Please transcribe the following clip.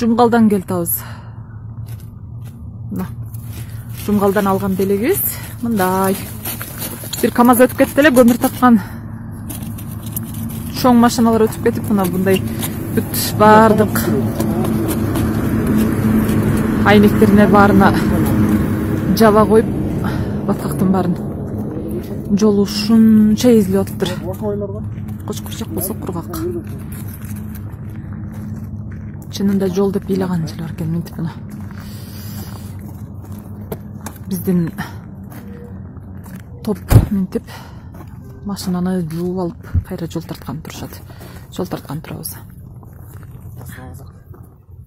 Жумгалдан келтабыз. Мына Жумгалдан алган белегибиз мындай. Бир КамАЗ өтүп кетти эле, көмүр тапкан чоң машиналар өтүп кетип, мына мындай бүт бардык айнектерине баарына жаба коюп, баткактын баарын жолу ушунча эзилип атыптыр. Кочкурчак болсо кургак. Чынында жол деп ыйлаган жылар экен, мынтип мына. Биздин топ мынтип машинаны жууп алып, кайра жол тарткан турушат. Жол тарткан турабыз.